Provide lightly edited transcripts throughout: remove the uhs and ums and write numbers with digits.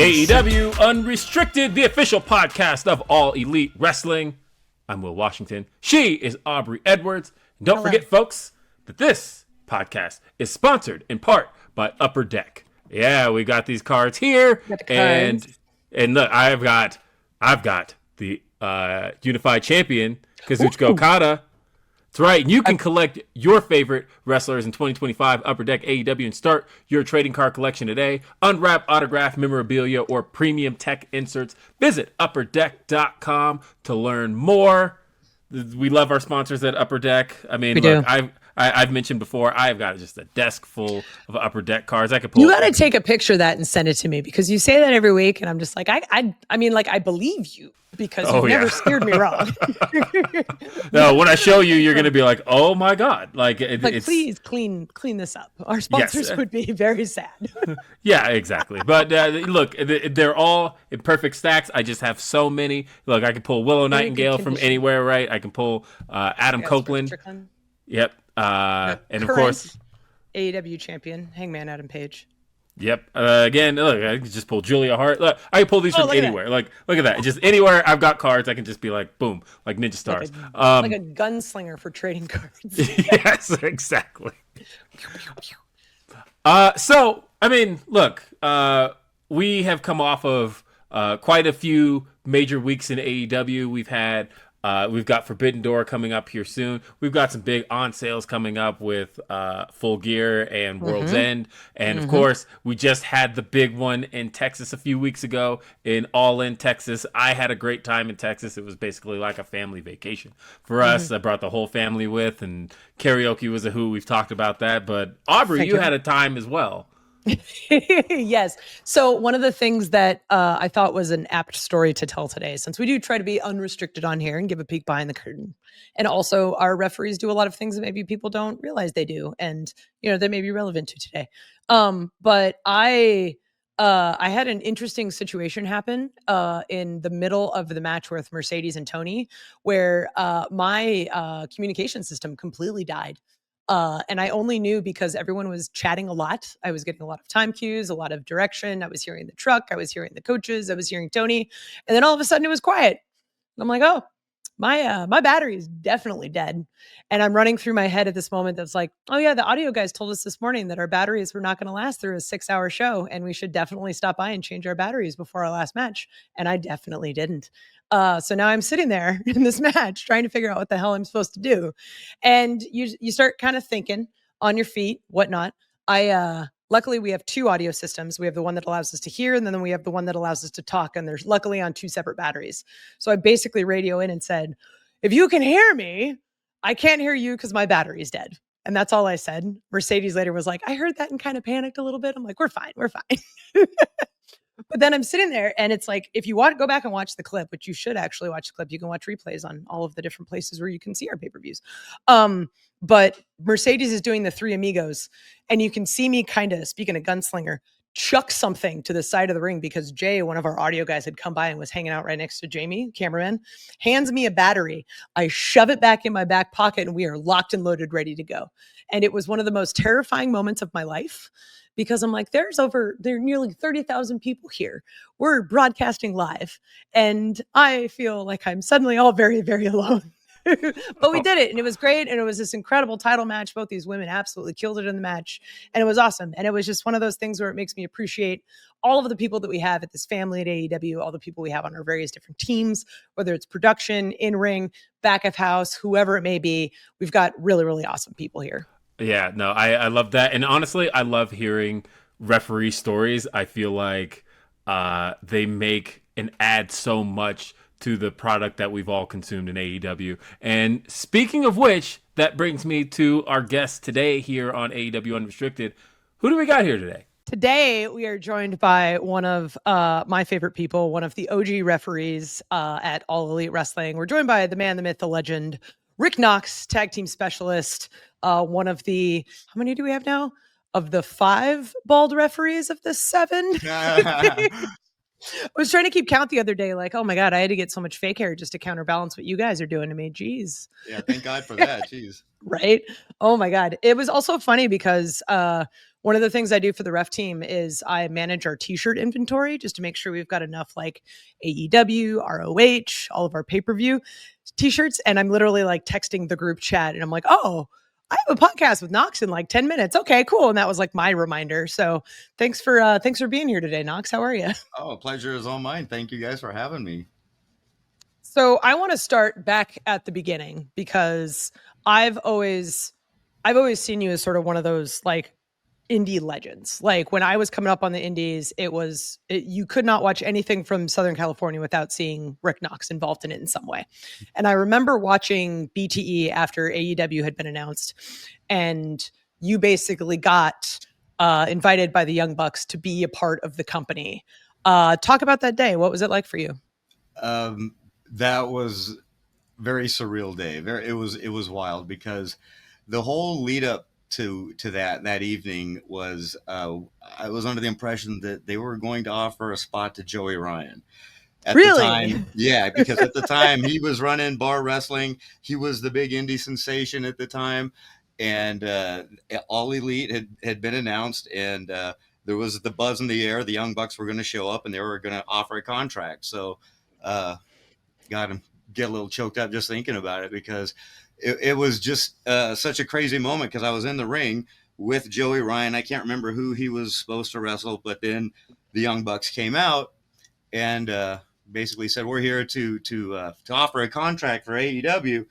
AEW Unrestricted, the official podcast of All Elite Wrestling. I'm Will Washington. She is Aubrey Edwards. And don't forget, folks, that this podcast is sponsored in part by Upper Deck. Yeah, we got these cards here, and look, I've got the Unified Champion Kazuchika Okada. That's right. You can collect your favorite wrestlers in 2025 Upper Deck AEW and start your trading card collection today. Unwrap autograph memorabilia or premium tech inserts. Visit upperdeck.com to learn more. We love our sponsors at Upper Deck. I mean, look, I've mentioned before, I've got just a desk full of Upper Deck cards. I could pull. You got to take a picture of that and send it to me, because you say that every week, and I'm just like, I mean, like, I believe you, because you've never steered me wrong. No, when I show you, you're gonna be like, oh my god, it's please clean this up. Our sponsors would be very sad. Yeah, exactly. But look, they're all in perfect stacks. I just have so many. Look, I can pull Willow Nightingale from anywhere, right? I can pull Adam Copeland. Yep. And of course, AEW champion Hangman Adam Page. Yep. Again, look, I can just pull Julia Hart. Look, I can pull these from anywhere. Like, look at that. Just anywhere I've got cards, I can just be like, boom, like Ninja Stars. Like a gunslinger for trading cards. Yes, exactly. So, I mean, look, we have come off of quite a few major weeks in AEW. We've got Forbidden Door coming up here soon. We've got some big on sales coming up with Full Gear and World's End. And of course, we just had the big one in Texas a few weeks ago in All In Texas. I had a great time in Texas. It was basically like a family vacation for us. I brought the whole family with, and karaoke was a hoot. We've talked about that. But Aubrey, you had a time as well. Yes. So one of the things that I thought was an apt story to tell today, since we do try to be unrestricted on here and give a peek behind the curtain, and also our referees do a lot of things that maybe people don't realize they do, and they may be relevant to today. But I had an interesting situation happen in the middle of the match with Mercedes and Tony, where my communication system completely died. And I only knew because everyone was chatting a lot. I was getting a lot of time cues, a lot of direction. I was hearing the truck. I was hearing the coaches. I was hearing Tony. And then all of a sudden it was quiet. I'm like, oh, my battery is definitely dead. And I'm running through my head at this moment that's like, oh yeah, the audio guys told us this morning that our batteries were not going to last through a 6-hour show, and we should definitely stop by and change our batteries before our last match. And I definitely didn't. So now I'm sitting there in this match trying to figure out what the hell I'm supposed to do. And you start kind of thinking on your feet, whatnot. Luckily we have two audio systems. We have the one that allows us to hear, and then we have the one that allows us to talk. And there's luckily on two separate batteries. So I basically radio in and said, if you can hear me, I can't hear you because my battery is dead. And that's all I said. Mercedes later was like, I heard that and kind of panicked a little bit. I'm like, we're fine. But then I'm sitting there, and it's like, if you want to go back and watch the clip, which you should actually watch the clip, you can watch replays on all of the different places where you can see our pay-per-views. But Mercedes is doing the Three Amigos, and you can see me kind of, speaking of gunslinger, chuck something to the side of the ring, because Jay, one of our audio guys, had come by and was hanging out right next to Jamie, cameraman, hands me a battery. I shove it back in my back pocket, and we are locked and loaded, ready to go. And it was one of the most terrifying moments of my life, because I'm like, there are nearly 30,000 people here. We're broadcasting live. And I feel like I'm suddenly all very, very alone. But we did it, and it was great. And it was this incredible title match. Both these women absolutely killed it in the match. And it was awesome. And it was just one of those things where it makes me appreciate all of the people that we have at this family at AEW, all the people we have on our various different teams, whether it's production, in-ring, back of house, whoever it may be. We've got really, really awesome people here. Yeah, no, I love that. And honestly, I love hearing referee stories. I feel like they make and add so much to the product that we've all consumed in AEW. And speaking of which, that brings me to our guest today here on AEW Unrestricted. Who do we got here today? Today, we are joined by one of my favorite people, one of the OG referees at All Elite Wrestling. We're joined by the man, the myth, the legend, Rick Knox, tag team specialist. One of the, how many do we have now? Of the 5 bald referees of the 7. I was trying to keep count the other day, like, oh my God, I had to get so much fake hair just to counterbalance what you guys are doing to me. Jeez. Yeah, thank God for that. Jeez. Right? Oh my God. It was also funny because One of the things I do for the ref team is I manage our t-shirt inventory just to make sure we've got enough like AEW, ROH, all of our pay-per-view t-shirts. And I'm literally like texting the group chat and I'm like, oh, I have a podcast with Knox in like 10 minutes. Okay, cool. And that was like my reminder. So thanks for being here today, Knox. How are you? Oh, pleasure is all mine. Thank you guys for having me. So I want to start back at the beginning because I've always seen you as sort of one of those like indie legends. Like when I was coming up on the indies, you could not watch anything from Southern California without seeing Rick Knox involved in it in some way. And I remember watching BTE after AEW had been announced, and you basically got invited by the Young Bucks to be a part of the company. Talk about that day. What was it like for you? That was very surreal day. It was wild because the whole lead up to that evening was I was under the impression that they were going to offer a spot to Joey Ryan. At really? The time, yeah, because at the time he was running Bar Wrestling. He was the big indie sensation at the time, and All Elite had been announced, and there was the buzz in the air. The Young Bucks were going to show up, and they were going to offer a contract. So, got him get a little choked up just thinking about it because it was just such a crazy moment because I was in the ring with Joey Ryan. I can't remember who he was supposed to wrestle, but then the Young Bucks came out and basically said, we're here to offer a contract for AEW.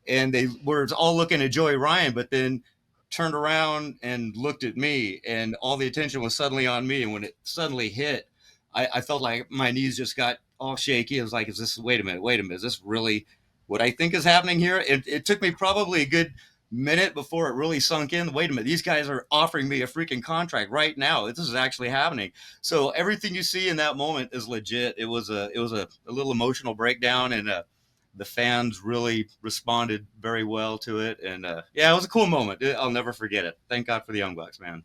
And they were all looking at Joey Ryan, but then turned around and looked at me, and all the attention was suddenly on me. And when it suddenly hit, I felt like my knees just got all shaky. I was like, wait a minute, is this really what I think is happening here? It took me probably a good minute before it really sunk in. Wait a minute, these guys are offering me a freaking contract right now. This is actually happening. So everything you see in that moment is legit. It was a little emotional breakdown, and the fans really responded very well to it. And yeah, it was a cool moment. I'll never forget it. Thank God for the Young Bucks, man.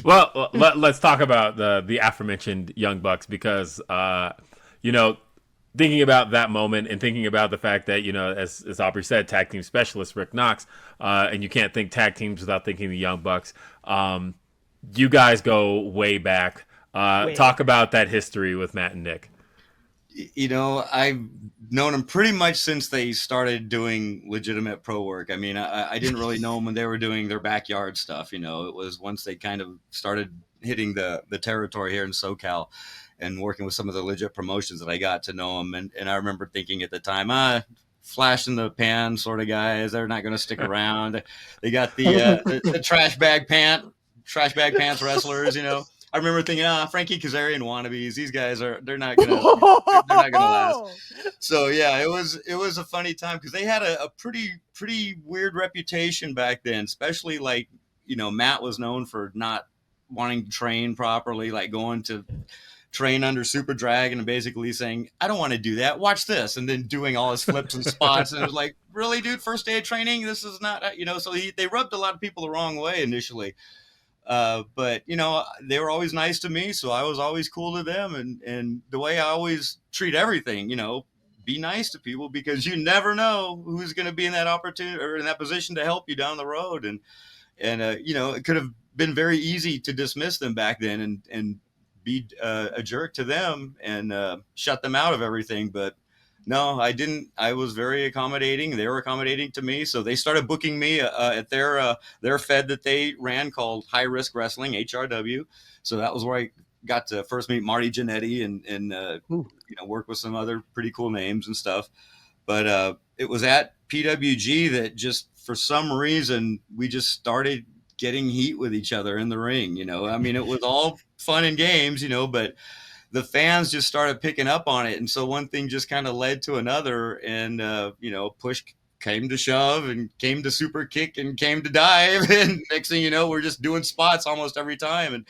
Well, let's talk about the aforementioned Young Bucks because, thinking about that moment and thinking about the fact that, as Aubrey said, tag team specialist Rick Knox, and you can't think tag teams without thinking the Young Bucks. You guys go way back. Talk about that history with Matt and Nick. I've known them pretty much since they started doing legitimate pro work. I mean, I didn't really know them when they were doing their backyard stuff. It was once they kind of started hitting the territory here in SoCal and working with some of the legit promotions that I got to know them. And I remember thinking at the time, flash in the pan sort of guys, they're not going to stick around. They got the trash bag pants wrestlers, I remember thinking, Frankie Kazarian wannabes. These guys they're not gonna last. So yeah, it was a funny time because they had a pretty weird reputation back then, especially like, Matt was known for not wanting to train properly, like going to train under Super Dragon and basically saying, I don't want to do that. Watch this. And then doing all his flips and spots. And it was like, really, dude, first day of training, this is not, so they rubbed a lot of people the wrong way initially. But they were always nice to me, so I was always cool to them, and the way I always treat everything, be nice to people because you never know who's going to be in that opportunity or in that position to help you down the road, and it could have been very easy to dismiss them back then and be a jerk to them and shut them out of everything, but no, I didn't. I was very accommodating. They were accommodating to me. So they started booking me at their fed that they ran called High Risk Wrestling, HRW. So that was where I got to first meet Marty Jannetty and work with some other pretty cool names and stuff. But it was at PWG that just for some reason we just started getting heat with each other in the ring. I mean, it was all fun and games, but the fans just started picking up on it. And so one thing just kind of led to another, and, push came to shove and came to super kick and came to dive. And next thing you know, we're just doing spots almost every time. And,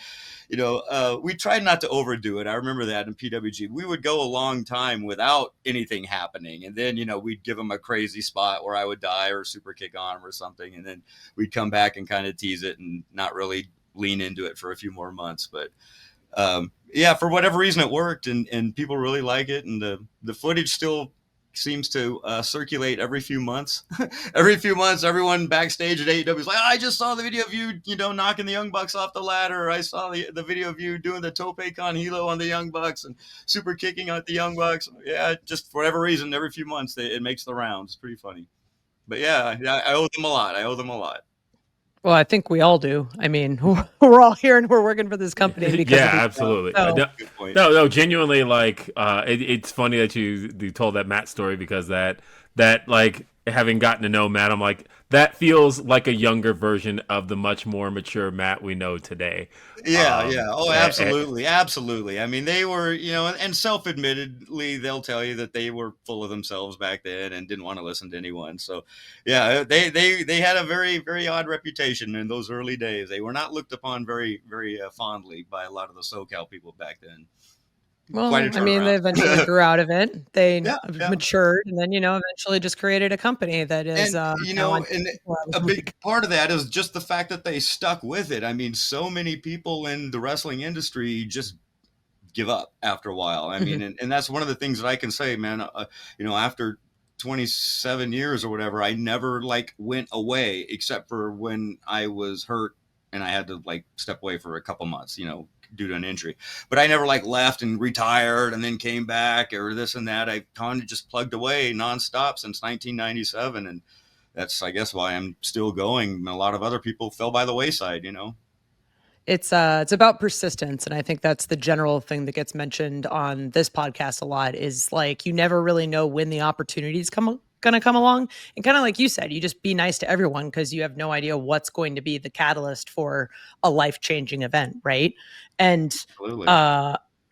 we tried not to overdo it. I remember that in PWG, we would go a long time without anything happening. And then, we'd give them a crazy spot where I would die or super kick on them or something. And then we'd come back and kind of tease it and not really lean into it for a few more months. But, yeah, for whatever reason it worked and people really like it. And the footage still seems to circulate every few months. Every few months, everyone backstage at AEW is like, I just saw the video of you, knocking the Young Bucks off the ladder. I saw the video of you doing the tope con hilo on the Young Bucks and super kicking at the Young Bucks. Yeah, just for whatever reason, every few months it makes the rounds. It's pretty funny. But yeah, I owe them a lot. Well, I think we all do. I mean, we're all here and we're working for this company. Because yeah, absolutely. No, genuinely, like, it's funny that you told that Matt story, because that like, having gotten to know Matt, I'm like, that feels like a younger version of the much more mature Matt we know today. Yeah. Oh, absolutely. Absolutely. I mean, they were, and self-admittedly, they'll tell you that they were full of themselves back then and didn't want to listen to anyone. So, yeah, they had a very, very odd reputation in those early days. They were not looked upon very, very fondly by a lot of the SoCal people back then. Well, I mean, they eventually grew out of it. They matured, and then, eventually just created a company that is, and a big part of that is just the fact that they stuck with it. I mean, so many people in the wrestling industry just give up after a while. I mean, and that's one of the things that I can say, man, after 27 years or whatever, I never went away, except for when I was hurt and I had to step away for a couple months, due to an injury. But I never left and retired and then came back or this and that. I kind of just plugged away nonstop since 1997. And that's, I guess, why I'm still going. A lot of other people fell by the wayside, It's about persistence. And I think that's the general thing that gets mentioned on this podcast a lot, is you never really know when the opportunities going to come along. And kind of like you said, you just be nice to everyone, because you have no idea what's going to be the catalyst for a life-changing event, right? And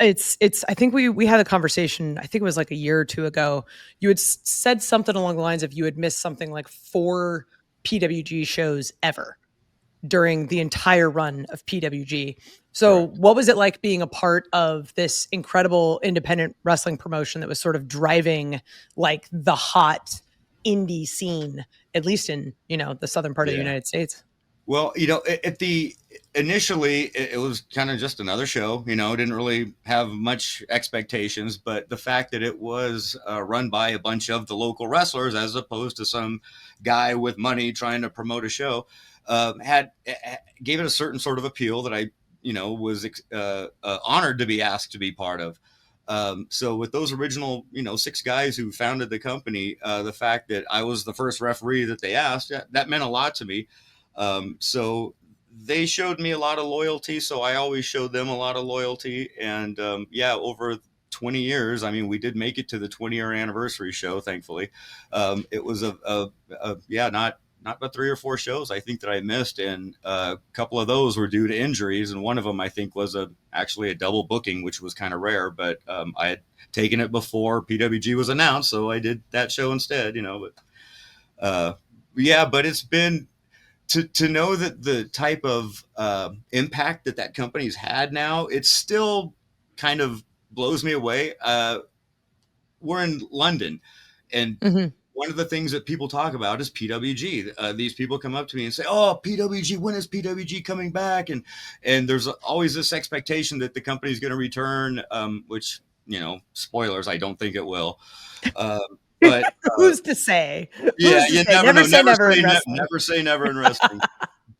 it's I think we had a conversation, I think it was a year or two ago. You had said something along the lines of you had missed something like 4 PWG shows ever during the entire run of PWG. So what was it like being a part of this incredible independent wrestling promotion that was sort of driving the hot indie scene, at least in, the southern part of the United States? Well, initially it was kind of just another show, didn't really have much expectations, but the fact that it was run by a bunch of the local wrestlers as opposed to some guy with money trying to promote a show, gave it a certain sort of appeal that I, was honored to be asked to be part of. So with those original, 6 guys who founded the company, the fact that I was the first referee that they asked, that meant a lot to me. So they showed me a lot of loyalty. So I always showed them a lot of loyalty. And over 20 years, I mean, we did make it to the 20-year anniversary show, thankfully. It was not but 3 or 4 shows I think that I missed, and a couple of those were due to injuries, and one of them I think was actually a double booking, which was kind of rare, but I had taken it before PWG was announced, so I did that show instead, but but it's been to know that the type of impact that company's had now, it still kind of blows me away. We're in London, and one of the things that people talk about is PWG. These people come up to me and say, "Oh, PWG, when is PWG coming back?" And there's always this expectation that the company's going to return, which, spoilers, I don't think it will. But who's to say? You never say never in wrestling.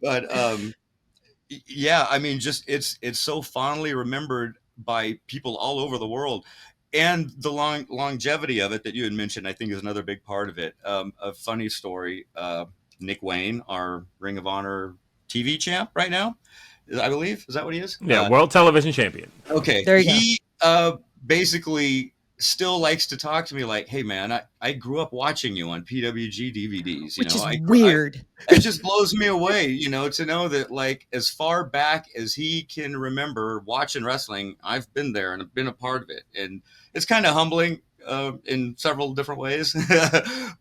But I mean, just it's so fondly remembered by people all over the world. And the longevity of it that you had mentioned, I think, is another big part of it. A funny story, Nick Wayne, our Ring of Honor TV champ right now, I believe. Is that what he is? Yeah, World Television Champion. Okay. There you go. Basically still likes to talk to me like, "Hey, man, I grew up watching you on PWG DVDs." Which is weird. It just blows me away, to know that, as far back as he can remember watching wrestling, I've been there and I've been a part of it. And it's kind of humbling in several different ways.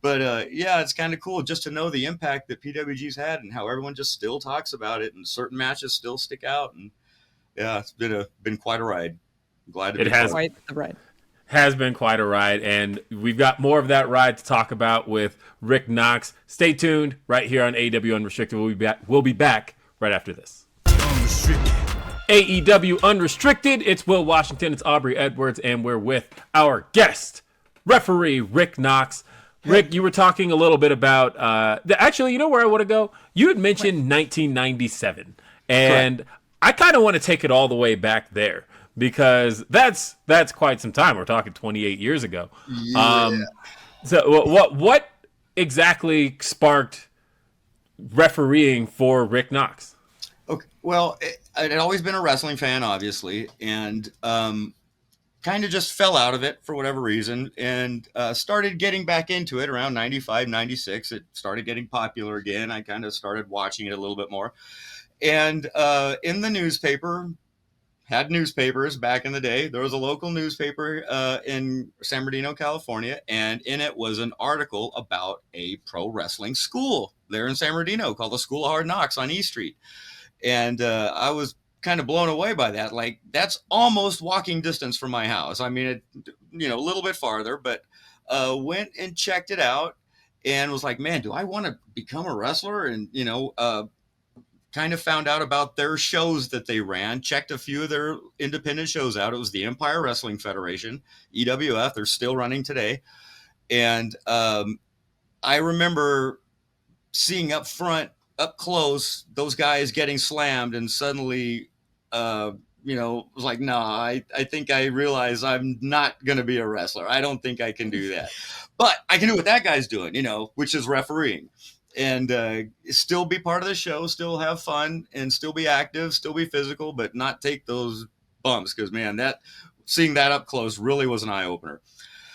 But it's kind of cool just to know the impact that PWG's had and how everyone just still talks about it and certain matches still stick out. And it's been quite a ride. I'm glad to be quite the ride. Has been quite a ride, and we've got more of that ride to talk about with Rick Knox. Stay tuned right here on AEW Unrestricted. We'll be back right after this. AEW Unrestricted. It's Will Washington. It's Aubrey Edwards, and we're with our guest, referee Rick Knox. Rick, you were talking a little bit about actually, you know where I want to go? You had mentioned 1997, and correct. I kind of want to take it all the way back there because that's quite some time. We're talking 28 years ago. Yeah. So what exactly sparked refereeing for Rick Knox? Okay, well, I'd always been a wrestling fan, obviously, and kind of just fell out of it for whatever reason and started getting back into it around 95, 96. It started getting popular again. I kind of started watching it a little bit more. And in the newspaper, had newspapers back in the day. There was a local newspaper in San Bernardino, California, and in it was an article about a pro wrestling school there in San Bernardino called the School of Hard Knocks on E Street. And I was kind of blown away by that. Like, that's almost walking distance from my house. I mean, a little bit farther, but went and checked it out and was like, man, do I want to become a wrestler? And, kind of found out about their shows that they ran, checked a few of their independent shows out. It was the Empire Wrestling Federation, EWF. They're still running today. And I remember seeing up front, up close, those guys getting slammed, and suddenly, was like, no, I think I realize I'm not going to be a wrestler. I don't think I can do that, but I can do what that guy's doing, which is refereeing, and still be part of the show, still have fun, and still be active, still be physical, but not take those bumps. Because, man, seeing that up close really was an eye opener.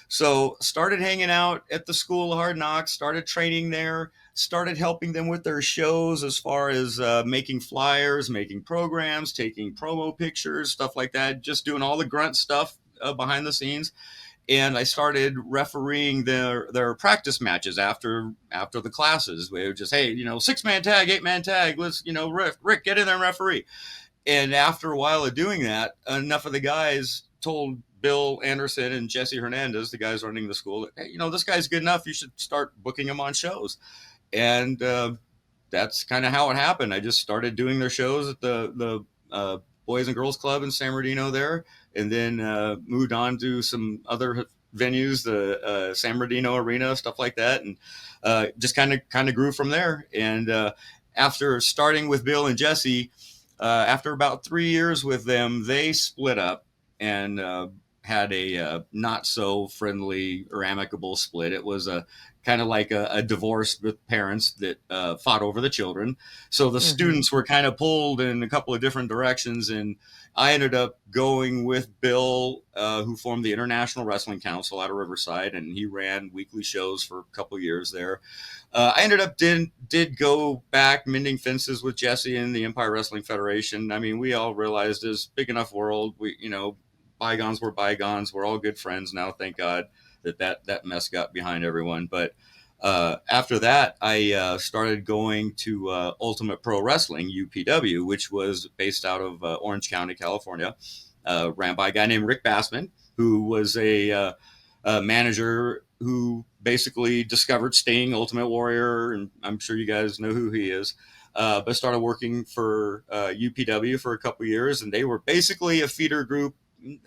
So started hanging out at the School of Hard Knocks, started training there, started helping them with their shows as far as making flyers, making programs, taking promo pictures, stuff like that, just doing all the grunt stuff behind the scenes. And I started refereeing their practice matches after the classes. We were just, hey, 6-man tag, 8-man tag, let's, Rick, get in there and referee. And after a while of doing that, enough of the guys told Bill Anderson and Jesse Hernandez, the guys running the school, that, hey, this guy's good enough. You should start booking him on shows. And that's kind of how it happened. I just started doing their shows at the Boys and Girls Club in San Bernardino there, and then moved on to some other venues, the San Bernardino Arena, stuff like that, and just kind of grew from there. And after starting with Bill and Jesse, after about 3 years with them, they split up and had a not so friendly or amicable split. It was kind of like a divorce with parents that fought over the children. So the students were kind of pulled in a couple of different directions. And I ended up going with Bill, who formed the International Wrestling Council out of Riverside, and he ran weekly shows for a couple of years there. I ended up did go back mending fences with Jesse and the Empire Wrestling Federation. I mean, we all realized it's a big enough world. Bygones were bygones. We're all good friends now, thank God that mess got behind everyone. But after that, I started going to Ultimate Pro Wrestling, UPW, which was based out of Orange County, California, ran by a guy named Rick Bassman, who was a manager who basically discovered Sting, Ultimate Warrior, and I'm sure you guys know who he is. But started working for UPW for a couple of years, and they were basically a feeder group,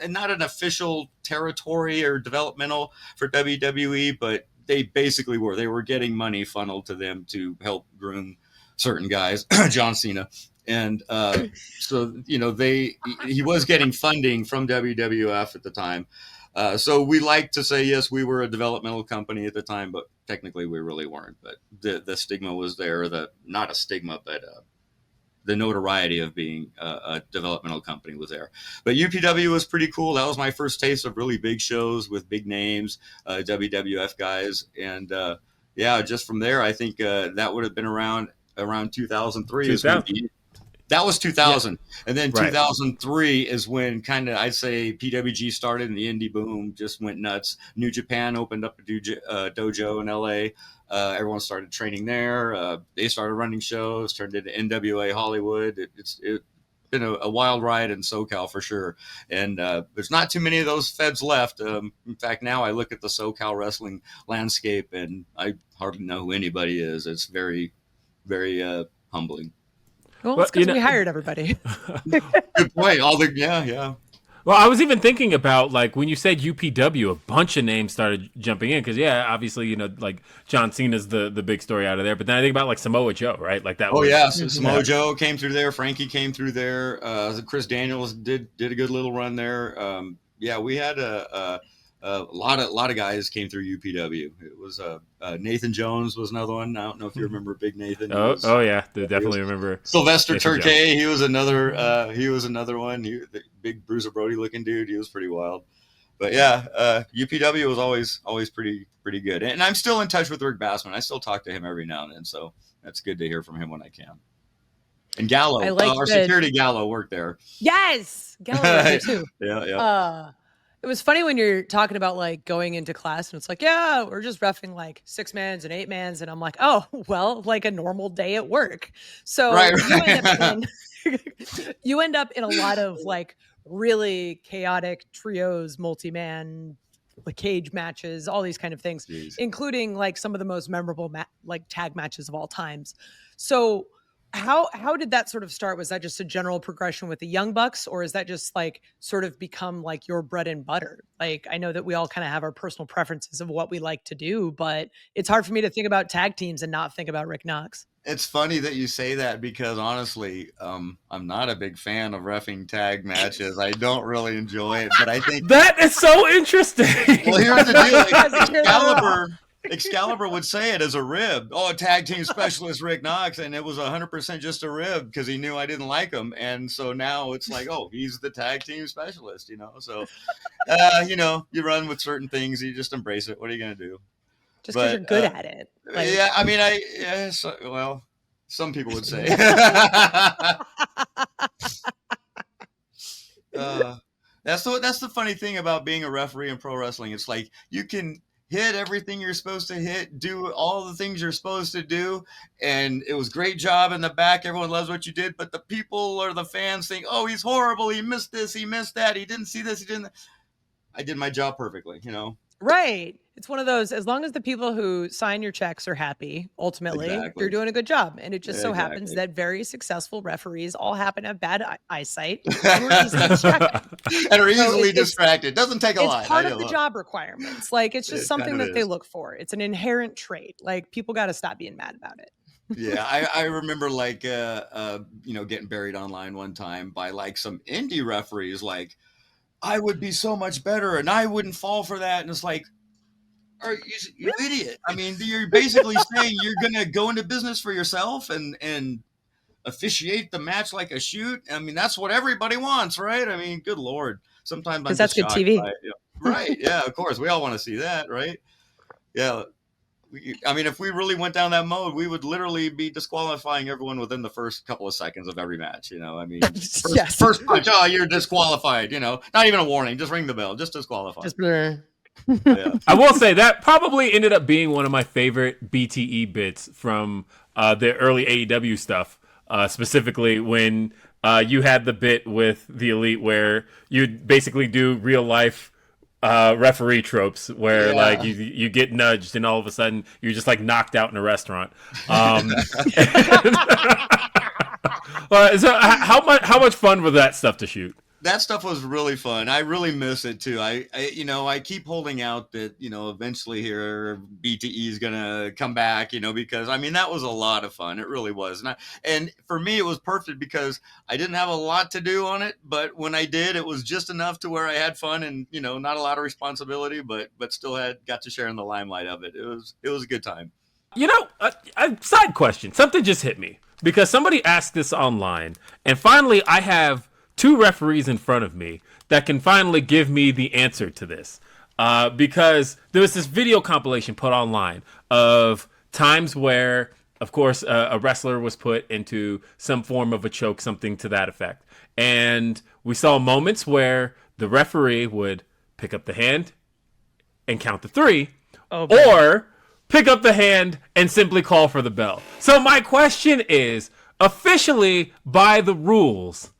and not an official territory or developmental for WWE, but they basically were. They were getting money funneled to them to help groom certain guys, John Cena. And so, he was getting funding from WWF at the time. So we like to say, yes, we were a developmental company at the time, but technically we really weren't. But the stigma was there, not a stigma, but the notoriety of being a developmental company was there. But UPW was pretty cool. That was my first taste of really big shows with big names, WWF guys. And just from there, I think that would have been around 2003. That was 2000. Yeah. And then 2003 is when kind of, I'd say, PWG started and the indie boom just went nuts. New Japan opened up a dojo in LA. Everyone started training there. They started running shows, turned into NWA Hollywood. It's been a wild ride in SoCal for sure. And there's not too many of those feds left. In fact, now I look at the SoCal wrestling landscape and I hardly know who anybody is. It's very, very humbling. Well, it's because we hired everybody. Good point. Yeah. Well, I was even thinking about, like, when you said UPW, a bunch of names started jumping in because, yeah, obviously, like John Cena's the big story out of there. But then I think about like Samoa Joe, right? Like that. Oh was, yeah, Samoa Joe came through there. Frankie came through there. Chris Daniels did a good little run there. Yeah, we had a lot of guys came through UPW. It was Nathan Jones was another one. I don't know if you remember Big Nathan. Oh yeah, definitely remember Sylvester Nathan Turkey. He was another. He was another one. The big Bruiser Brody looking dude. He was pretty wild. But yeah, UPW was always pretty good. And I'm still in touch with Rick Bassman. I still talk to him every now and then. So that's good to hear from him when I can. And Gallo, our security Gallo worked there. Yes, Gallo worked there too. Yeah. It was funny when you're talking about like going into class and it's like, yeah, we're just reffing like 6-mans and 8-mans. And I'm like, oh, well, like a normal day at work. So right. you end up in a lot of like really chaotic trios, multi-man, like cage matches, all these kind of things, including like some of the most memorable like tag matches of all times. So how did that sort of start? Was that just a general progression with the Young Bucks, or is that just like sort of become like your bread and butter? Like, I know that we all kind of have our personal preferences of what we like to do, but it's hard for me to think about tag teams and not think about Rick Knox. It's funny that you say that because honestly, I'm not a big fan of reffing tag matches. I don't really enjoy it, but I think that is so interesting. Well, here's the deal. Excalibur would say it as a rib. Oh, a tag team specialist, Rick Knox. And it was 100% just a rib because he knew I didn't like him. And so now it's like, oh, he's the tag team specialist, So, you run with certain things. You just embrace it. What are you going to do? Just because you're good at it. Like, yeah, I mean, well, some people would say. That's the funny thing about being a referee in pro wrestling. It's like you can hit everything you're supposed to hit, do all the things you're supposed to do, and it was great job in the back. Everyone loves what you did, but the people or the fans think, oh, he's horrible. He missed this. He missed that. He didn't see this. He didn't. I did my job perfectly, Right. It's one of those, as long as the people who sign your checks are happy, ultimately, you're doing a good job. And it just so happens that very successful referees all happen to have bad eyesight and are easily distracted. Doesn't take a lot. It's part of the job requirements. Like, it's just something that they look for. It's an inherent trait. Like, people got to stop being mad about it. Yeah, I remember like, getting buried online one time by like some indie referees, like, I would be so much better and I wouldn't fall for that. And it's like, are you idiot? I mean, you're basically saying you're going to go into business for yourself and officiate the match like a shoot. I mean, that's what everybody wants, right? I mean, good Lord. Sometimes because that's good TV. Right. Yeah, of course. We all want to see that, right? Yeah. If we really went down that mode, we would literally be disqualifying everyone within the first couple of seconds of every match. First punch, oh, you're disqualified. Not even a warning, just ring the bell, just disqualified. Yeah. I will say that probably ended up being one of my favorite BTE bits from the early AEW stuff, specifically when you had the bit with the Elite where you basically do real life referee tropes where like you get nudged and all of a sudden you're just like knocked out in a restaurant. So how much fun was that stuff to shoot? That stuff was really fun. I really miss it too. I keep holding out that, eventually here BTE is going to come back, because that was a lot of fun. It really was. And for me, it was perfect because I didn't have a lot to do on it, but when I did, it was just enough to where I had fun and, not a lot of responsibility, but still got to share in the limelight of it. It was a good time. A side question, something just hit me because somebody asked this online and finally I have 2 referees in front of me that can finally give me the answer to this. Because there was this video compilation put online of times where, of course, a wrestler was put into some form of a choke, something to that effect. And we saw moments where the referee would pick up the hand and count to 3, or pick up the hand and simply call for the bell. So my question is, officially by the rules,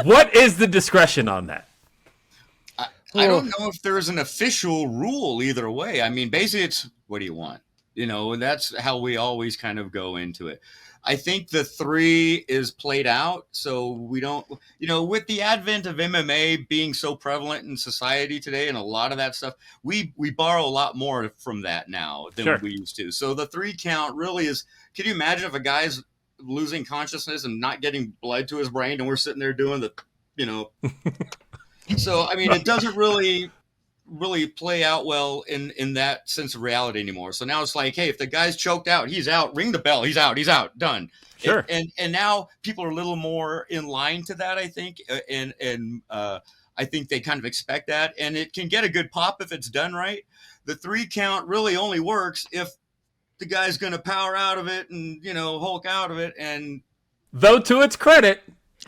what is the discretion on that? I don't know if there's an official rule either way. Basically it's, what do you want? That's how we always kind of go into it. I think the 3 is played out. So we don't, with the advent of MMA being so prevalent in society today and a lot of that stuff, we borrow a lot more from that now than we used to. So the 3 count really is, can you imagine if a guy's losing consciousness and not getting blood to his brain and we're sitting there doing the, so, I mean, it doesn't really play out well in that sense of reality anymore. So now it's like, hey, if the guy's choked out, he's out, ring the bell, he's out, done. Sure. And now people are a little more in line to that, I think. And I think they kind of expect that, and it can get a good pop if it's done right. The 3 count really only works if the guy's going to power out of it and, Hulk out of it. And though to its credit,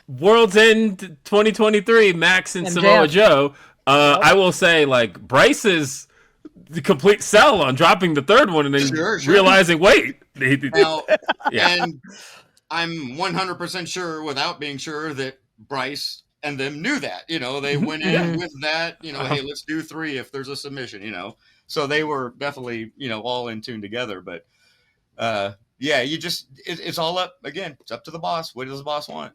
World's End 2023, Max and Samoa Joe, I will say, like, Bryce is the complete sell on dropping the 3rd one and then realizing, wait. Now, and I'm 100% sure, without being sure, that Bryce and them knew that. They went in with that, hey, let's do 3 if there's a submission, So they were definitely, all in tune together. But, it's all up, again, it's up to the boss. What does the boss want?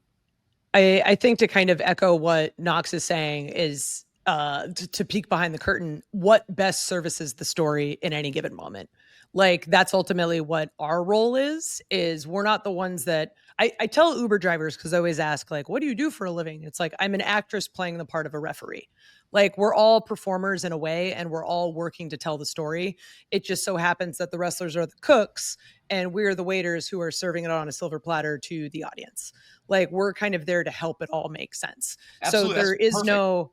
I think to kind of echo what Knox is saying is to peek behind the curtain, what best services the story in any given moment. Like, that's ultimately what our role is we're not the ones that I tell Uber drivers, because I always ask, like, what do you do for a living? It's like, I'm an actress playing the part of a referee. Like, we're all performers in a way, and we're all working to tell the story. It just so happens that the wrestlers are the cooks and we're the waiters who are serving it on a silver platter to the audience. Like, we're kind of there to help it all make sense. Absolutely. So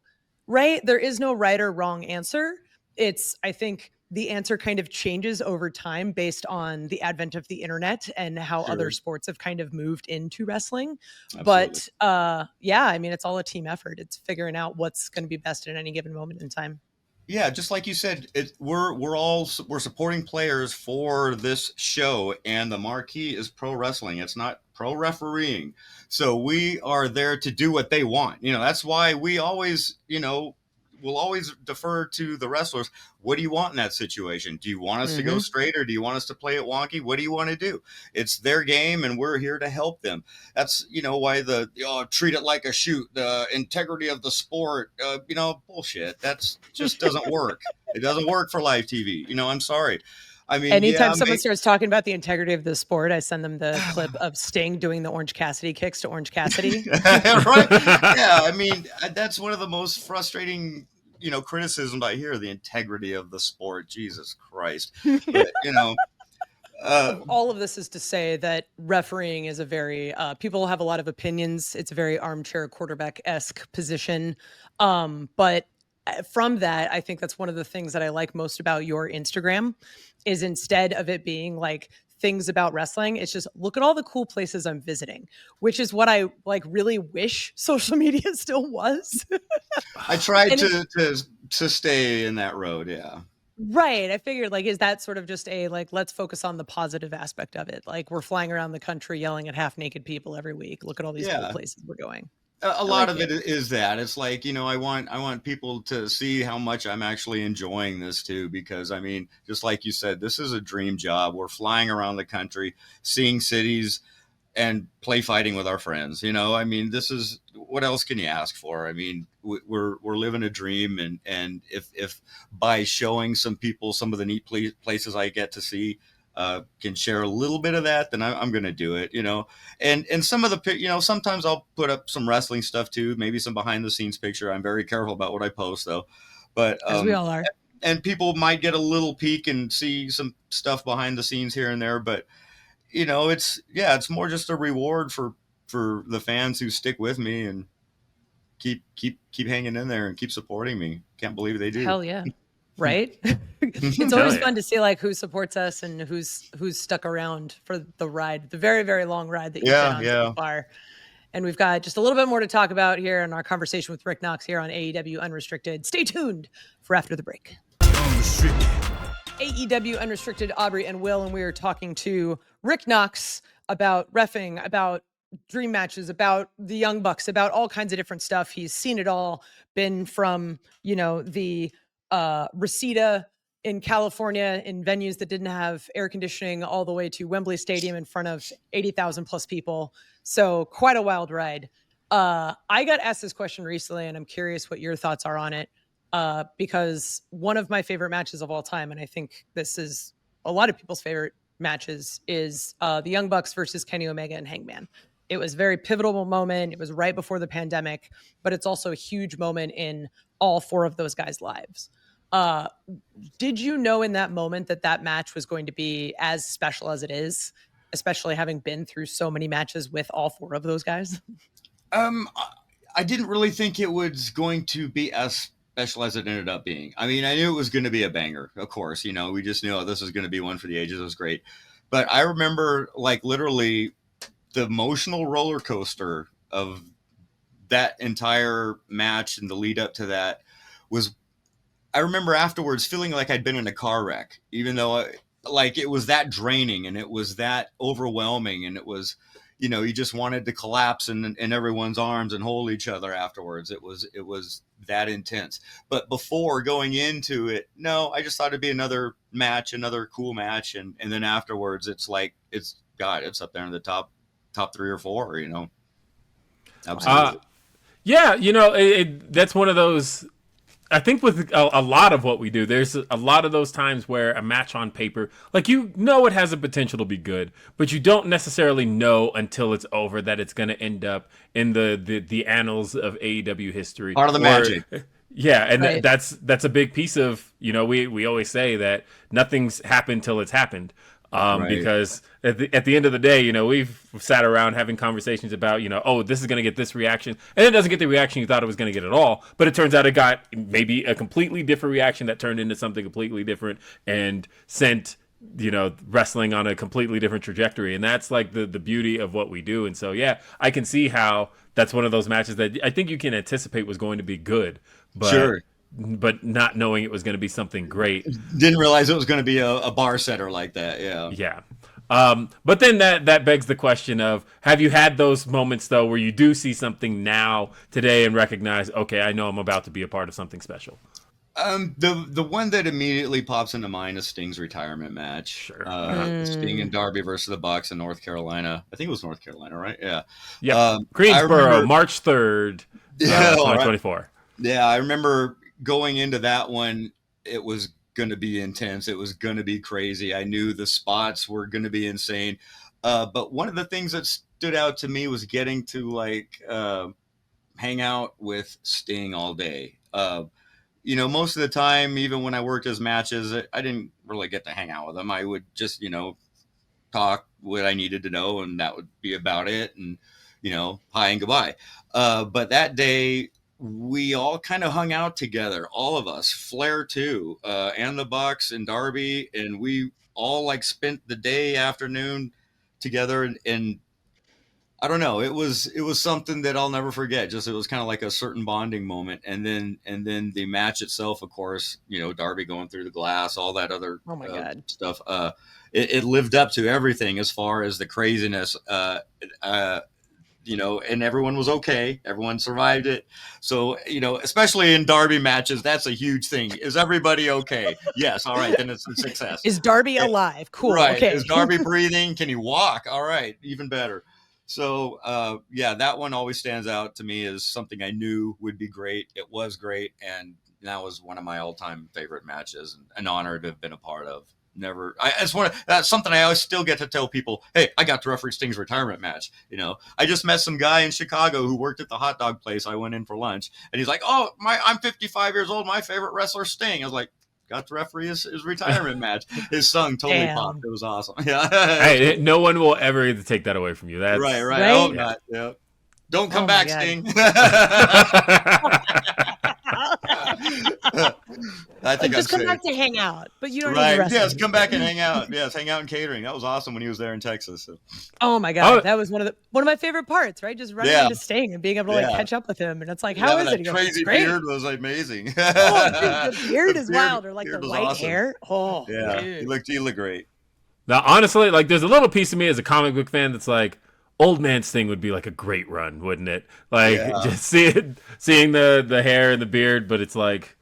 there is no right or wrong answer. I think the answer kind of changes over time based on the advent of the internet and how other sports have kind of moved into wrestling. Absolutely. But I mean, it's all a team effort. It's figuring out what's going to be best at any given moment in time. Yeah, just like you said, we're supporting players for this show, and the marquee is pro wrestling. It's not pro refereeing. So we are there to do what they want. That's why we always, we'll always defer to the wrestlers. What do you want in that situation? Do you want us to go straight, or do you want us to play it wonky? What do you want to do? It's their game, and we're here to help them. That's, why treat it like a shoot, the integrity of the sport, bullshit. That's just doesn't work. It doesn't work for live TV. I'm sorry. I mean, anytime someone starts talking about the integrity of the sport, I send them the clip of Sting doing the Orange Cassidy kicks to Orange Cassidy. Right? Yeah, I mean, that's one of the most frustrating, criticisms I hear, the integrity of the sport. Jesus Christ. But, all of this is to say that refereeing is a very, people have a lot of opinions. It's a very armchair quarterback-esque position. But from that, I think that's one of the things that I like most about your Instagram is, instead of it being like things about wrestling, it's just, look at all the cool places I'm visiting, which is what I really wish social media still was. I tried to stay in that road. Yeah. Right. I figured, is that sort of just let's focus on the positive aspect of it. Like, we're flying around the country yelling at half naked people every week. Look at all these cool places we're going. A lot of it is that. It's like, I want people to see how much I'm actually enjoying this too, because I mean, just like you said, this is a dream job. We're flying around the country, seeing cities and play fighting with our friends. I mean, this is, what else can you ask for? I mean, we're living a dream, and if by showing some people some of the neat places I get to see, can share a little bit of that, then I'm going to do it, and some of the, sometimes I'll put up some wrestling stuff too, maybe some behind the scenes picture. I'm very careful about what I post though, but as we all are, and people might get a little peek and see some stuff behind the scenes here and there, but it's more just a reward for the fans who stick with me and keep hanging in there and keep supporting me. Can't believe they do. Hell yeah. Right? It's always fun to see who supports us and who's stuck around for the ride, the very, very long ride that you've been on so far. And we've got just a little bit more to talk about here in our conversation with Rick Knox here on AEW Unrestricted. Stay tuned for after the break. AEW Unrestricted, Aubrey and Will, and we are talking to Rick Knox about reffing, about dream matches, about the Young Bucks, about all kinds of different stuff. He's seen it all, been from, the Reseda in California in venues that didn't have air conditioning all the way to Wembley Stadium in front of 80,000 plus people. So quite a wild ride. I got asked this question recently, and I'm curious what your thoughts are on it. Because one of my favorite matches of all time, and I think this is a lot of people's favorite matches, is the Young Bucks versus Kenny Omega and Hangman. It was a very pivotal moment. It was right before the pandemic, but it's also a huge moment in all four of those guys' lives. Did you know in that moment that that match was going to be as special as it is, especially having been through so many matches with all four of those guys? I didn't really think it was going to be as special as it ended up being. I mean, I knew it was going to be a banger, of course. You know, we just knew, oh, this is going to be one for the ages. It was great. But I remember, like, literally the emotional roller coaster of that entire match and the lead up to that was, I remember afterwards feeling like I'd been in a car wreck, even though like it was that draining and it was that overwhelming, and it was, you know, you just wanted to collapse in everyone's arms and hold each other afterwards. It was that intense. But before going into it, no, I just thought it'd be another match, another cool match. And then afterwards, it's like, it's up there in the top 3 or 4, you know? Absolutely. Yeah, you know, that's one of those. I think with a lot of what we do, there's a lot of those times where a match on paper, like, you know, it has a potential to be good, but you don't necessarily know until it's over that it's going to end up in the annals of AEW history. Part of the magic. Yeah, and right. that's a big piece of, you know, we always say that nothing's happened till it's happened. Right. Because at the end of the day, you know, we've sat around having conversations about, you know, oh, this is going to get this reaction, and it doesn't get the reaction you thought it was going to get at all, but it turns out it got maybe a completely different reaction that turned into something completely different and sent, you know, wrestling on a completely different trajectory. And that's like the beauty of what we do. And so, yeah, I can see how that's one of those matches that I think you can anticipate was going to be good, but Sure. But not knowing it was going to be something great. Didn't realize it was going to be a bar setter like that. Yeah. Yeah. But then that begs the question of, have you had those moments, though, where you do see something now, today, and recognize, okay, I know I'm about to be a part of something special? The one that immediately pops into mind is Sting's retirement match. Sure. Sting and Darby versus the Bucks in North Carolina. I think it was North Carolina, right? Yeah. Yeah. Greensboro, March 3rd, 2024. Right. Yeah, I remember going into that one, it was going to be intense. It was going to be crazy. I knew the spots were going to be insane. But one of the things that stood out to me was getting to hang out with Sting all day. You know, most of the time, even when I worked his matches, I didn't really get to hang out with him. I would just, you know, talk what I needed to know, and that would be about it. And, you know, hi and goodbye. But that day, we all kind of hung out together, all of us, Flair too, and the Bucks and Darby, and we all like spent the afternoon together, and I don't know, it was something that I'll never forget. Just, it was kind of like a certain bonding moment. And then the match itself, of course, you know, Darby going through the glass, all that other God stuff. It lived up to everything as far as the craziness. You know, and everyone was okay. Everyone survived it. So, you know, especially in Darby matches, that's a huge thing. Is everybody okay? Yes. All right. Then it's a success. Is Darby alive? Cool. Right. Okay. Is Darby breathing? Can he walk? All right. Even better. So, yeah, that one always stands out to me as something I knew would be great. It was great. And that was one of my all-time favorite matches, and an honor to have been a part of. That's something I always still get to tell people. Hey, I got to referee Sting's retirement match. You know, I just met some guy in Chicago who worked at the hot dog place I went in for lunch, and he's like, "Oh, I'm 55 years old. My favorite wrestler, Sting." I was like, "Got to referee his retirement match." His son totally popped. It was awesome. Yeah. Hey, no one will ever take that away from you. That's right. I hope not. Yeah. Don't come back, Sting. I think just come back to hang out, but you don't need right. to Yes, come back and hang out. Yes, hang out in catering. That was awesome when he was there in Texas. So. Oh my God, that was one of my favorite parts. Right, just running into Sting and being able to catch up with him, and it's like, how is it? That crazy beard was amazing. Oh, dude, the beard is wild, or like the white awesome. hair. Oh, yeah, dude. he looked great. Now, honestly, like, there's a little piece of me as a comic book fan that's like, Old Man Sting would be like a great run, wouldn't it? Like, just seeing the hair and the beard, but it's like,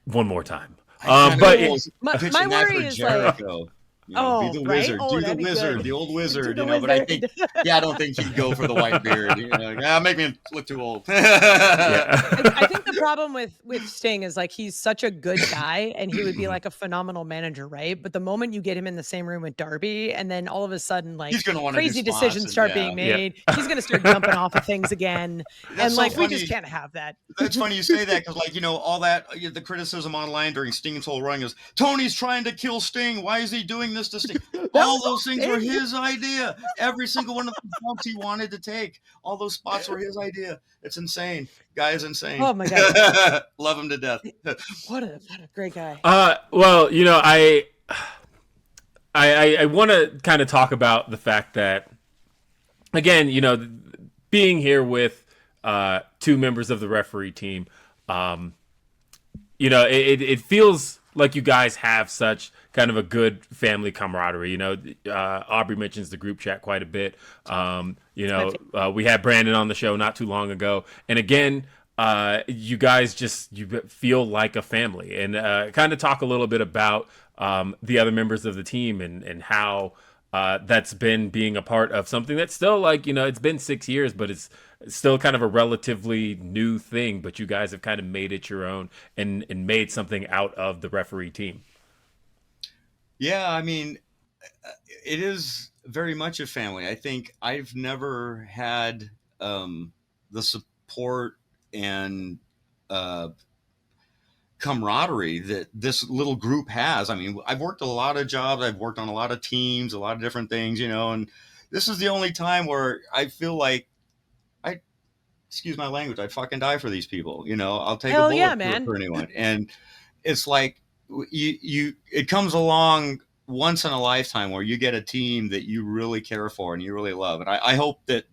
one more time. But my worry is Jericho. like, You know, be the wizard, do the wizard, the old wizard, you know. But I think, I don't think he'd go for the white beard. You know, make me look too old. I think the problem with Sting is like he's such a good guy, and he would be like a phenomenal manager, right? But the moment you get him in the same room with Darby, and then all of a sudden, like crazy decisions start being made, he's going to start jumping off of things again, and like we just can't have that. That's funny you say that because, like, you know, all that the criticism online during Sting's whole run is Tony's trying to kill Sting. Why is he doing this to Sting? All those things were his idea. Every single one of the spots he wanted to take, all those spots were his idea. It's insane. Guy is insane. Oh my god, love him to death. What a great guy. Well, you know, I want to kind of talk about the fact that, again, you know, being here with two members of the referee team, you know, it feels like you guys have such kind of a good family camaraderie. You know, Aubrey mentions the group chat quite a bit. You know, we had Brandon on the show not too long ago. And again, you guys you feel like a family. And kind of talk a little bit about the other members of the team and how that's been being a part of something that's still, like, you know, it's been 6 years, but it's still kind of a relatively new thing. But you guys have kind of made it your own and made something out of the referee team. Yeah, I mean, it is very much a family. I think I've never had the support and camaraderie that this little group has. I mean, I've worked a lot of jobs. I've worked on a lot of teams, a lot of different things, you know, and this is the only time where I feel like excuse my language, I'd fucking die for these people. You know, I'll take a bullet for anyone. And it's like, it comes along once in a lifetime where you get a team that you really care for and you really love. And I hope that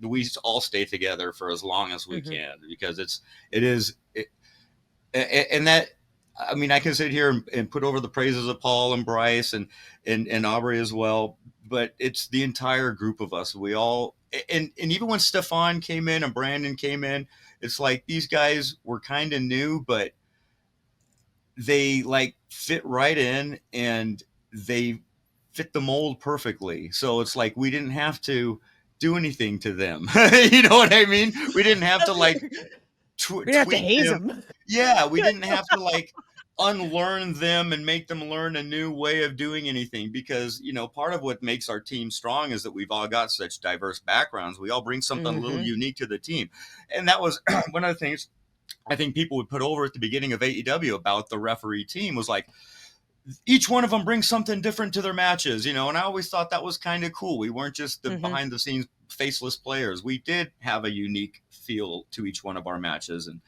we all stay together for as long as we can, because and that, I mean, I can sit here and put over the praises of Paul and Bryce and Aubrey as well, but it's the entire group of us. We all, and even when Stefan came in and Brandon came in, it's like these guys were kind of new, but they like fit right in and they fit the mold perfectly. So it's like we didn't have to do anything to them. You know what I mean? We didn't have to like we didn't have to haze them. Yeah, we didn't have to like unlearn them and make them learn a new way of doing anything, because, you know, part of what makes our team strong is that we've all got such diverse backgrounds. We all bring something a little unique to the team. And that was one of the things I think people would put over at the beginning of AEW about the referee team, was like, each one of them brings something different to their matches, you know, and I always thought that was kind of cool. We weren't just the behind the scenes faceless players. We did have a unique feel to each one of our matches. And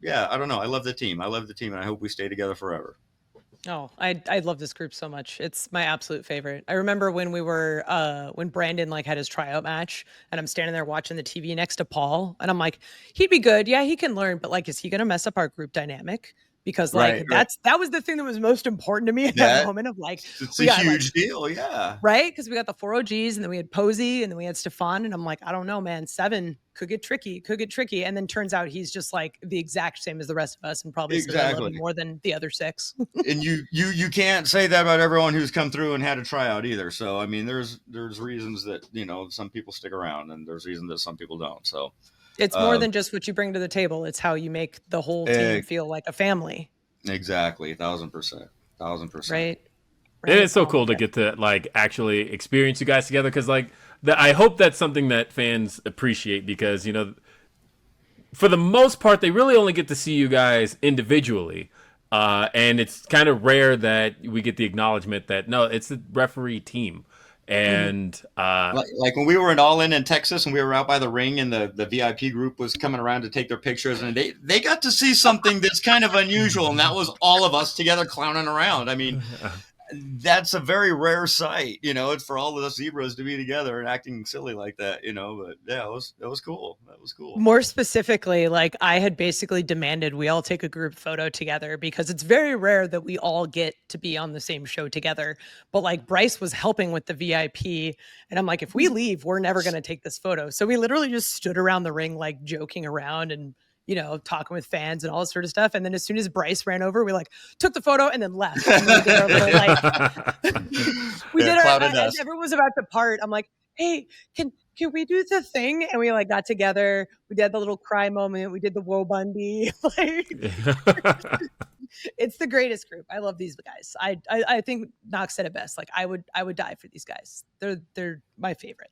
yeah, I don't know. I love the team. And I hope we stay together forever. Oh, I love this group so much. It's my absolute favorite. I remember when we were when Brandon like had his tryout match, and I'm standing there watching the TV next to Paul, and I'm like, he'd be good. Yeah, he can learn, but like, is he going to mess up our group dynamic? Because like that was the thing that was most important to me at that moment of like, it's a huge deal. Yeah. Right. Because we got the 4 OGs, and then we had Posey, and then we had Stefan, and I'm like, I don't know, man, 7 could get tricky. And then turns out he's just like the exact same as the rest of us, and probably I love him more than the other 6. And you can't say that about everyone who's come through and had a tryout either. So, I mean, there's reasons that, you know, some people stick around, and there's reasons that some people don't. So it's more than just what you bring to the table. It's how you make the whole team feel like a family. Exactly. 1,000%. Right. And it's so cool to get to like actually experience you guys together. Cause like I hope that's something that fans appreciate, because, you know, for the most part, they really only get to see you guys individually. And it's kind of rare that we get the acknowledgement that no, it's the referee team. And like when we were in All In Texas, and we were out by the ring, and the VIP group was coming around to take their pictures, and they got to see something that's kind of unusual, and that was all of us together clowning around. I mean, that's a very rare sight, you know. It's for all of us zebras to be together and acting silly like that, you know. But yeah, that was cool. More specifically, like, I had basically demanded we all take a group photo together, because it's very rare that we all get to be on the same show together. But like, Bryce was helping with the VIP, and I'm like, if we leave, we're never going to take this photo. So we literally just stood around the ring, like joking around, and talking with fans and all this sort of stuff. And then as soon as Bryce ran over, we like took the photo and then left. And we did our little, as everyone was about to part, I'm like, hey, can we do the thing? And we like got together. We did the little cry moment. We did the Woe Bundy. It's the greatest group. I love these guys. I think Knox said it best. Like I would die for these guys. They're my favorite.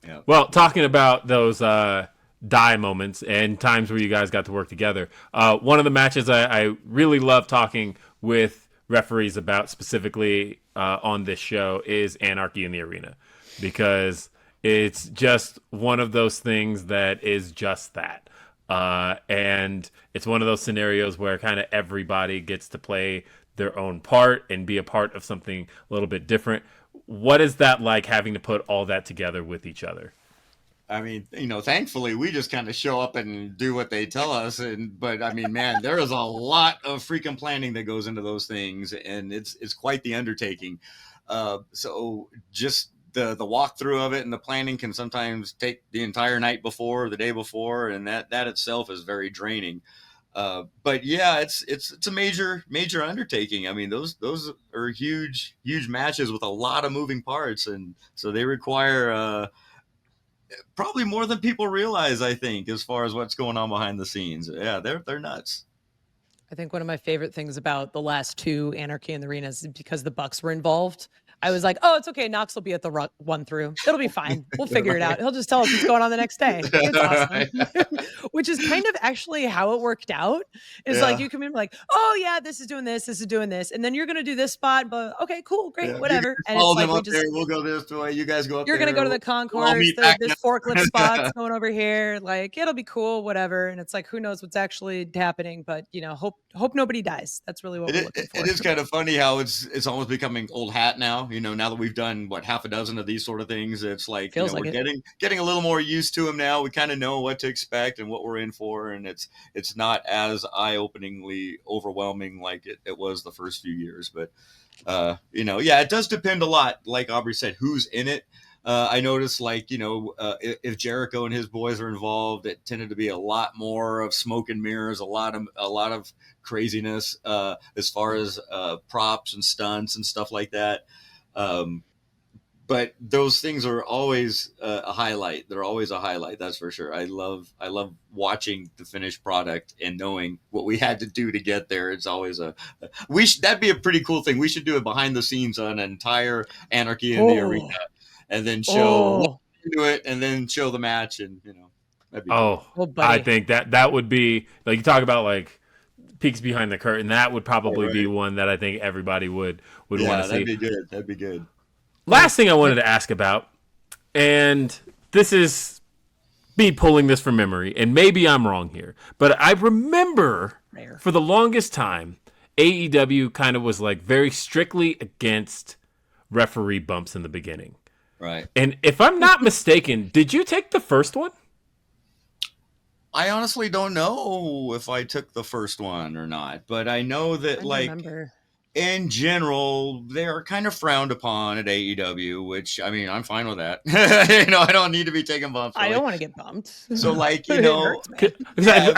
Yeah. Well, talking about those die moments and times where you guys got to work together. One of the matches I really love talking with referees about specifically on this show is Anarchy in the Arena, because it's just one of those things that is just that. And it's one of those scenarios where kind of everybody gets to play their own part and be a part of something a little bit different. What is that like, having to put all that together with each other? I mean, thankfully we just kind of show up and do what they tell us. But I mean, man, there is a lot of freaking planning that goes into those things, and it's quite the undertaking. So just the walkthrough of it and the planning can sometimes take the entire night before, the day before, and that itself is very draining. But yeah, it's a major undertaking. I mean, those are huge matches with a lot of moving parts, and so they require probably more than people realize, I think, as far as what's going on behind the scenes. Yeah, they're nuts. I think one of my favorite things about the last two Anarchy in the Arena is because the Bucks were involved. I was like, oh, it's okay. Knox will be at the one through. It'll be fine. We'll figure it out. He'll just tell us what's going on the next day. It's awesome. Which is kind of actually how it worked out. It's like, you come in like, oh yeah, this is doing this. This is doing this. And then you're going to do this spot, but okay, cool. Great. Whatever. And it's like, we'll go this way. You guys go up You're there. You're going to go to the concourse. This forklift spot's going over here. Like, it'll be cool, whatever. And it's like, who knows what's actually happening, but hope nobody dies. That's really what we're looking for. It is kind of funny how it's almost becoming old hat now. Now that we've done half a dozen of these sort of things, it's like, we're getting a little more used to them now. We kind of know what to expect and what we're in for, and it's not as eye-openingly overwhelming like it was the first few years. But it does depend a lot, like Aubrey said, who's in it. I noticed, if Jericho and his boys are involved, it tended to be a lot more of smoke and mirrors, a lot of craziness as far as props and stunts and stuff like that. But those things are always a highlight. They're always a highlight. That's for sure. I love watching the finished product and knowing what we had to do to get there. It's always that'd be a pretty cool thing. We should do it behind the scenes on an entire Anarchy in the Arena, and then show it, and then show the match, and that'd be cool. I think that would be, like, you talk about like peeks behind the curtain. That would probably be one that I think everybody would want to see. That'd be good. Last thing I wanted to ask about, and this is me pulling this from memory, and maybe I'm wrong here, but I remember for the longest time, AEW kind of was like very strictly against referee bumps in the beginning. Right. And if I'm not mistaken, did you take the first one? I honestly don't know if I took the first one or not, but I know that in general, they are kind of frowned upon at AEW, which, I mean, I'm fine with that. I don't need to be taking bumps. I don't want to get bumped. So I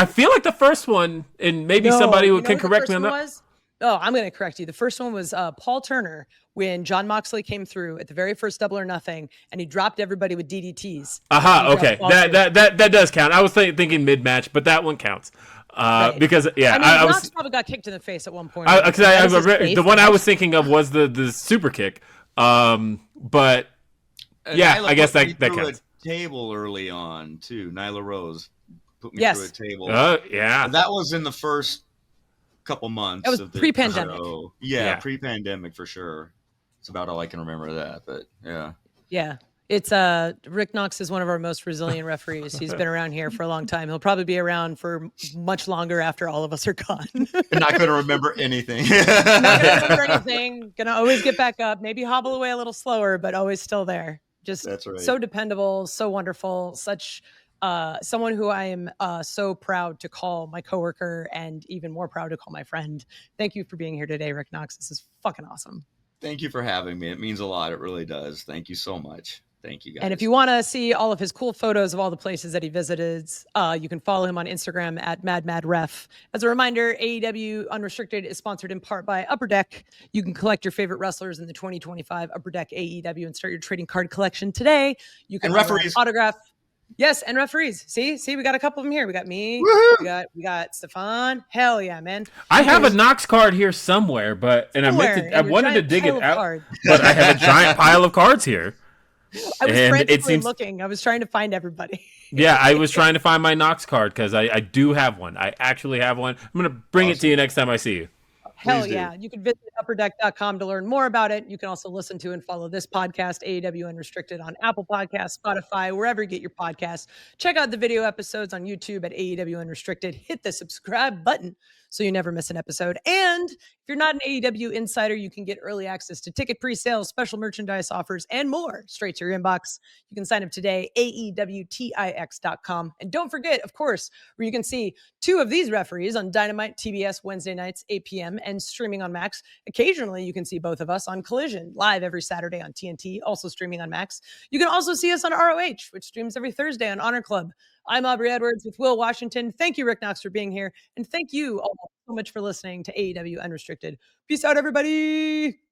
feel like the first one, and maybe somebody can correct me on that. Oh, I'm going to correct you. The first one was Paul Turner when Jon Moxley came through at the very first Double or Nothing, and he dropped everybody with DDTs. Okay. That does count. I was thinking mid-match, but that one counts. Right. Because I was probably got kicked in the face at one point. The one I was thinking of was the super kick. But I guess that counts. A table early on too. Nyla Rose put me through a table. That was in the first couple months. That was of the pre-pandemic. Show. Pre-pandemic for sure. It's about all I can remember of that, but yeah. It's Rick Knox is one of our most resilient referees. He's been around here for a long time. He'll probably be around for much longer after all of us are gone. Not going to remember anything. Not going to remember anything. Going to always get back up. Maybe hobble away a little slower, but always still there. Just so dependable, so wonderful. Such someone who I am so proud to call my coworker, and even more proud to call my friend. Thank you for being here today, Rick Knox. This is fucking awesome. Thank you for having me. It means a lot. It really does. Thank you so much. Thank you, guys. And if you want to see all of his cool photos of all the places that he visited, you can follow him on Instagram at MadMadRef. As a reminder, AEW Unrestricted is sponsored in part by Upper Deck. You can collect your favorite wrestlers in the 2025 Upper Deck AEW and start your trading card collection today. You can referees. Autograph. Yes, and referees. See, we got a couple of them here. We got me. We got Stefan. Hell yeah, man. I have a Knox card here somewhere, I wanted to dig it out, but I have a giant pile of cards here. I was frantically looking. I was trying to find everybody. Yeah, I was trying to find my Knox card because I do have one. I actually have one. I'm going to bring it to you next time I see you. Hell yeah. You can visit upperdeck.com to learn more about it. You can also listen to and follow this podcast, AEW Unrestricted, on Apple Podcasts, Spotify, wherever you get your podcasts. Check out the video episodes on YouTube at AEW Unrestricted. Hit the subscribe button so you never miss an episode. And if you're not an AEW insider, you can get early access to ticket pre-sales, special merchandise offers, and more straight to your inbox. You can sign up today, AEWTIX.com. And don't forget, of course, where you can see 2 of these referees on Dynamite TBS Wednesday nights, 8 p.m., and streaming on Max. Occasionally, you can see both of us on Collision, live every Saturday on TNT, also streaming on Max. You can also see us on ROH, which streams every Thursday on Honor Club. I'm Aubrey Edwards with Will Washington. Thank you, Rick Knox, for being here. And thank you all so much for listening to AEW Unrestricted. Peace out, everybody.